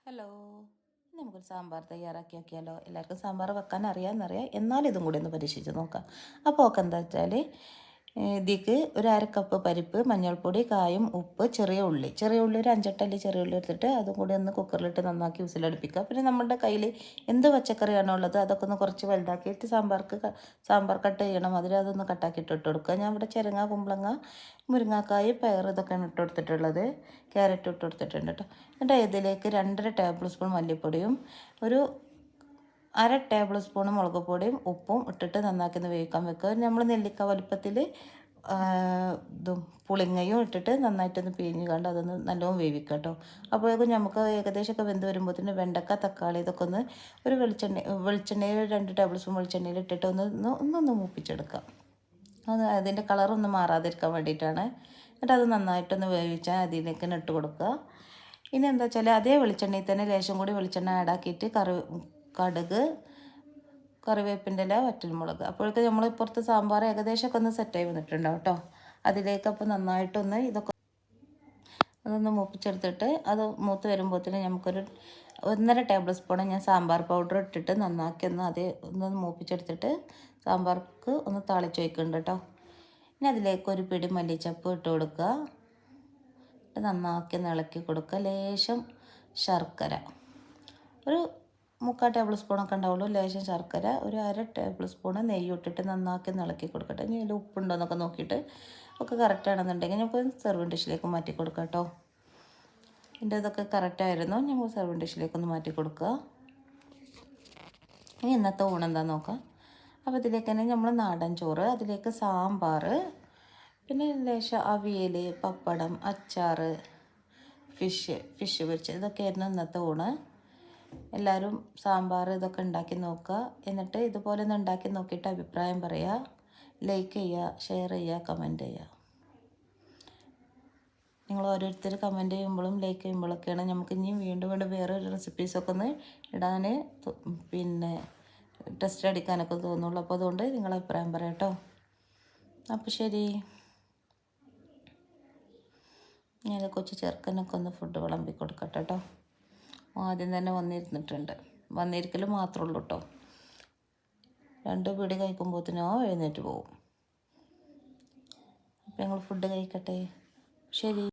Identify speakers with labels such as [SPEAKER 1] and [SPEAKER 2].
[SPEAKER 1] Hello, നമുക്കൊരു സാമ്പാർ തയ്യാറാക്കി നോക്കിയാലോ? എല്ലാവർക്കും സാമ്പാർ വെക്കാൻ അറിയാമെന്നറിയാം, എന്നാലും ഇതും കൂടി ഒന്ന് പരീക്ഷിച്ച് നോക്കാം. അപ്പോൾ ഒക്കെ എന്താ വെച്ചാൽ ഇതിക്ക് ഒരു അരക്കപ്പ് പരിപ്പ്, മഞ്ഞൾപ്പൊടി, കായം, ഉപ്പ്, ചെറിയ ഉള്ളി ഒരു 5-8 ചെറിയ ഉള്ളി എടുത്തിട്ട് അതും കൂടി ഒന്ന് കുക്കറിലിട്ട് നന്നാക്കി വിസിലടുപ്പിക്കുക. പിന്നെ നമ്മുടെ കയ്യിൽ എന്ത് പച്ചക്കറിയാണോ ഉള്ളത് അതൊക്കെ ഒന്ന് കുറച്ച് വലുതാക്കിയിട്ട് സാമ്പാർ കട്ട് ചെയ്യണം. അതൊന്ന് കട്ടാക്കിയിട്ട് ഇട്ട് കൊടുക്കുക. ഞാൻ ഇവിടെ ചിരങ്ങ, കുമ്പളങ്ങ, മുരിങ്ങാക്കായ്, പയർ ഇതൊക്കെയാണ് ഇട്ട് കൊടുത്തിട്ടുള്ളത്. ക്യാരറ്റ് ഇട്ട് കൊടുത്തിട്ടുണ്ട് കേട്ടോ. എന്നിട്ട് ഇതിലേക്ക് 2.5 ടേബിൾ സ്പൂൺ മല്ലിപ്പൊടിയും ഒരു 1/2 ടേബിൾ സ്പൂൺ മുളക് പൊടിയും ഉപ്പും ഇട്ടിട്ട് നന്നാക്കി ഒന്ന് വേവിക്കാൻ വെക്കുക. നമ്മൾ നെല്ലിക്ക വലുപ്പത്തിൽ ഇതും പുളിങ്ങയും ഇട്ടിട്ട് നന്നായിട്ടൊന്ന് പിഴിഞ്ഞ് കണ്ട് അതൊന്ന് നല്ലോണം വേവിക്കുക കേട്ടോ. അപ്പോഴേക്കും നമുക്ക് ഏകദേശമൊക്കെ വെന്ത് വരുമ്പോഴത്തേന് വെണ്ടക്ക, തക്കാളി ഇതൊക്കെ ഒന്ന് ഒരു വെളിച്ചെണ്ണയിൽ 2 ടേബിൾ സ്പൂൺ വെളിച്ചെണ്ണയിൽ ഇട്ടിട്ട് ഒന്നൊന്ന് മൂപ്പിച്ചെടുക്കാം. അതിൻ്റെ കളറൊന്നും മാറാതിരിക്കാൻ വേണ്ടിയിട്ടാണ്. എന്നിട്ട് അത് നന്നായിട്ടൊന്ന് വേവിച്ചാൽ അതിലേക്ക് ഇട്ട് കൊടുക്കുക. ഇനി എന്താ വെച്ചാൽ അതേ വെളിച്ചെണ്ണയിൽ തന്നെ ലേശം കൂടി വെളിച്ചെണ്ണ ആഡാക്കിയിട്ട് കടുക്, കറിവേപ്പിൻ്റെ ഇല, വറ്റൽമുളക്. അപ്പോഴേക്കും നമ്മൾ ഇപ്പുറത്ത് സാമ്പാർ ഏകദേശമൊക്കെ ഒന്ന് സെറ്റായി വന്നിട്ടുണ്ടാവും കേട്ടോ. അതിലേക്ക് അപ്പോൾ നന്നായിട്ടൊന്ന് അതൊന്ന് മൂപ്പിച്ചെടുത്തിട്ട് അത് മൂത്ത് വരുമ്പോഴത്തേന് നമുക്കൊരു 1.5 ടേബിൾ സ്പൂൺ ഞാൻ സാമ്പാർ പൗഡർ ഇട്ടിട്ട് നന്നാക്കി ഒന്ന് മൂപ്പിച്ചെടുത്തിട്ട് സാമ്പാർക്ക് ഒന്ന് താളിച്ച് വയ്ക്കുന്നുണ്ട് കേട്ടോ. ഇനി അതിലേക്ക് ഒരു പിടി മല്ലിച്ചപ്പ് ഇട്ട് കൊടുക്കുക. നന്നാക്കി ഇളക്കി കൊടുക്കുക. ലേശം ശർക്കര, ഒരു 3/4 ടേബിൾ സ്പൂണൊക്കെ ഉണ്ടാവുള്ളൂ. ലേശം ശർക്കര, ഒരു 1/2 ടേബിൾ സ്പൂൺ നെയ്യ് ഇട്ടിട്ട് നന്നാക്കി ഇളക്കി കൊടുക്കട്ടെ. ഇനി അതിൽ ഉപ്പുണ്ടോ എന്നൊക്കെ നോക്കിയിട്ട് ഒക്കെ കറക്റ്റ് ആണെന്നുണ്ടെങ്കിൽ നമുക്ക് സെർവിങ് ഡിഷിലേക്ക് മാറ്റി കൊടുക്കാം കേട്ടോ. എൻ്റെ ഇതൊക്കെ കറക്റ്റായിരുന്നു. ഞങ്ങൾ സെർവിങ് ഡിഷിലേക്കൊന്ന് മാറ്റി കൊടുക്കുക. ഇനി ഇന്നത്തെ ഊണെന്താണെന്ന് നോക്കാം. അപ്പോൾ ഇതിലേക്ക് തന്നെ നമ്മൾ നാടൻ ചോറ്, അതിലേക്ക് സാമ്പാർ, പിന്നെ ലേശം അവിയൽ, പപ്പടം, അച്ചാർ, ഫിഷ് പൊരിച്ചത് ഇതൊക്കെയായിരുന്നു ഇന്നത്തെ ഊണ്. എല്ലാവരും സാമ്പാർ ഇതൊക്കെ ഉണ്ടാക്കി നോക്കുക. എന്നിട്ട് ഇതുപോലെ ഒന്ന് ഉണ്ടാക്കി നോക്കിയിട്ട് അഭിപ്രായം പറയുക. ലൈക്ക് ചെയ്യുക, ഷെയർ ചെയ്യുക, കമൻറ്റ് ചെയ്യുക. നിങ്ങൾ ഓരോരുത്തർ കമൻറ്റ് ചെയ്യുമ്പോഴും ലൈക്ക് ചെയ്യുമ്പോഴൊക്കെയാണ് നമുക്ക് ഇനി വീണ്ടും വേറൊരു റെസിപ്പീസൊക്കെ ഒന്ന് ഇടാൻ പിന്നെ ടെസ്റ്റ് അടിക്കാനൊക്കെ തോന്നുള്ളൂ. അപ്പോൾ അതുകൊണ്ട് നിങ്ങൾ അഭിപ്രായം പറയാം കേട്ടോ. അപ്പോൾ ശരി. ഞാൻ കൊച്ചു ചെറുക്കനൊക്കെ ഒന്ന് ഫുഡ് വിളമ്പി കൊടുക്കട്ടെ കേട്ടോ. ആദ്യം തന്നെ വന്നിരിക്കൽ മാത്രമേ ഉള്ളൂ കേട്ടോ. 2 പിടി കഴിക്കുമ്പോഴത്തേനോ എഴുന്നേറ്റ് പോകും. അപ്പോൾ ഞങ്ങൾ ഫുഡ് കഴിക്കട്ടെ. ശരി.